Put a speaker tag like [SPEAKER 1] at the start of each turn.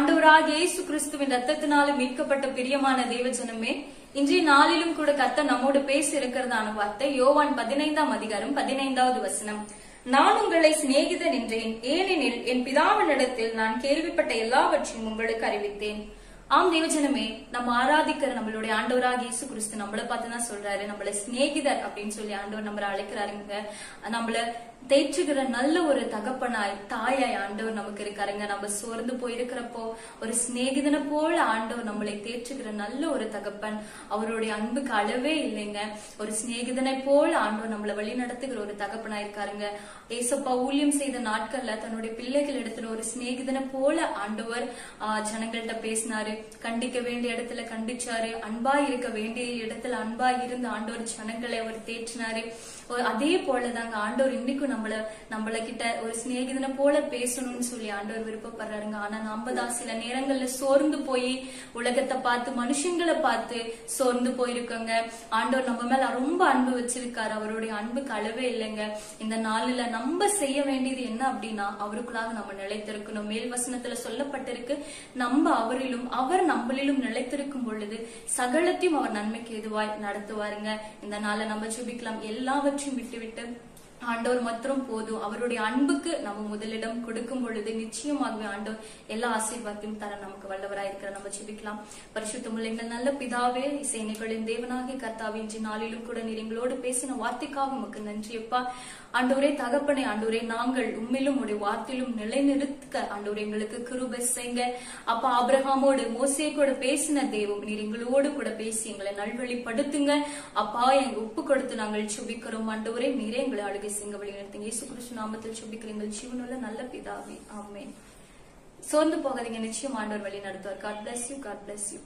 [SPEAKER 1] ஆண்டவராகிய இயேசு கிறிஸ்துவின் ரத்தத்தினால மீட்கப்பட்ட பிரியமான தேவஜனமே, இன்றைய நாளிலும் கூட கர்த்தர் நம்மோடு பேசி இருக்கிறதான வார்த்தை யோவான் 15ஆம் அதிகாரம் 15வது வசனம். நான் உங்களை சிநேகிதன் என்றேன், ஏனெனில் என் பிதாவினிடத்தில் நான் கேள்விப்பட்ட எல்லாவற்றையும் உங்களுக்கு அறிவித்தேன். ஆம் தேவஜனமே, நம்ம ஆராதிக்கிற நம்மளுடைய ஆண்டவராக இயேசு கிறிஸ்து நம்மளை பார்த்துதான் சொல்றாரு, நம்மள சிநேகிதர் அப்படின்னு சொல்லி ஆண்டவர் நம்மளை அழைக்கிறாருங்க. நம்மள தேற்றுகிற நல்ல ஒரு தகப்பனாய் தாயாய் ஆண்டவர் நமக்கு இருக்காருங்க. நம்ம சோர்ந்து போயிருக்கிறப்போ ஒரு சிநேகிதனை போல ஆண்டவர் நம்மளை தேற்றுகிற நல்ல ஒரு தகப்பன். அவருடைய அன்புக்கு அளவே இல்லைங்க. ஒரு சிநேகிதனை போல ஆண்டவர் நம்மளை வழி நடத்துகிற ஒரு தகப்பனாய் இருக்காருங்க. ஏசப்பா ஊழியம் செய்த நாட்கள்ல தன்னுடைய பிள்ளைகள் இடத்துல ஒரு சிநேகிதனை போல ஆண்டவர் ஜனங்கள்கிட்ட பேசினாரு. கண்டிக்க வேண்டிய இடத்துல கண்டிச்சாரு, அன்பாய் இருக்க வேண்டிய இடத்துல அன்பாய் இருந்து ஆண்டவர் ஜனங்களை அவர் தேற்றினாரு. அதே போலதாங்க ஆண்டவர் இன்னைக்கும் நம்மள கிட்ட ஒரு சிநேகிதனை போல பேசணும்னு சொல்லி ஆண்டவர் விருப்பப்படுறாருங்க. ஆனா நம்ம தான் சில நேரங்கள்ல சோர்ந்து போய் உலகத்தை பார்த்து மனுஷங்களை பார்த்து சோர்ந்து போயிருக்கோங்க. ஆண்டவர் நம்ம மேல ரொம்ப அன்பு வச்சிருக்காரு. அவருடைய அன்புக்கு அளவே இல்லைங்க. இந்த நாளில நம்ம செய்ய வேண்டியது என்ன அப்படின்னா, அவருக்குள்ளாக நம்ம நிலைத்திருக்கணும். மேல் வசனத்துல சொல்லப்பட்டிருக்கு, நம்ம அவரிலும் அவர் நம்மளிலும் நிலைத்திருக்கும் பொழுது சகலத்தையும் அவர் நன்மைக்கு எதுவாய் நடத்துவாருங்க. இந்த நாளை நம்ம ஜெபிக்கலாம். எல்லாவற்றையும் விட்டு ஆண்டவர் மாத்திரம் போதும். அவருடைய அன்புக்கு நம்ம முதலிடம் கொடுக்கும் பொழுது நிச்சயமாகவே ஆண்டவர் எல்லா ஆசீர்வாதத்தையும் தர நமக்கு வல்லவராய் இருக்கிற. நம்ம ஜெபிக்கலாம். பரிசுத்தமுள்ள எங்கள் நல்ல பிதாவே, இசைநிகளின் தேவனாகிய கர்த்தாவே, இன்று நாளிலும் கூட நீர் எங்களோடு பேசின வார்த்தைக்காக உமக்கு நன்றியப்பா. ஆண்டவரே தகப்பனே, ஆண்டவரே நாங்கள் உண்மையிலும் உடைய வார்த்தையிலும் நிலைநிறுத்த ஆண்டவரே எங்களுக்கு கிருபை செய்யுங்க. அப்பா, ஆபிரகாமோடு மோசே கூட பேசின தெய்வம் நீர் எங்களோடு கூட பேசி எங்களை நல்வழிப்படுத்துங்க. அப்பா, எங்க ஒப்பு கொடுத்து நாங்கள் சுபிக்கிறோம். ஆண்டவரே நீரே எங்களை அழுகை செய்யுங்க, வழிநடத்துங்க. இயேசு கிறிஸ்து நாமத்தில் சுபிக்கிற எங்கள் ஜீவனுள்ள நல்ல பிதாவே, ஆமென். சோர்ந்து போகாதீங்க, நிச்சயம் ஆண்டவர் வழி நடத்துவார். God bless you. God bless you.